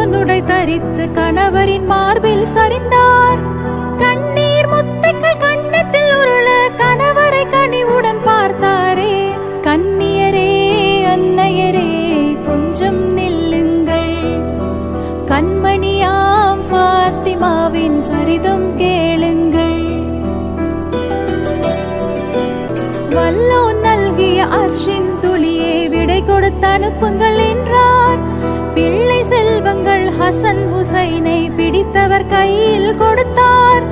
பொன்னுடை தரித்து கணவரின் மார்பில் சரிந்தார். கண்ணீர் முத்துக்கள் கண்ணத்தில் உருள கணவரை கனிவுடன் பார்த்தாரே. கன்னியரே அன்னையரே கொஞ்சம் நில்லுங்கள், கண்மணியாம் ஃபாத்திமாவின் சரிதம் கேளுங்கள். வல்லோன் நல்கிய அர்ஷின் துளியே விடை கொடுத்து அனுப்புங்கள் என்றார். பிள்ளை செல்வங்கள் ஹசன் ஹுசைனை பிடித்தவர் கையில் கொடுத்தார்.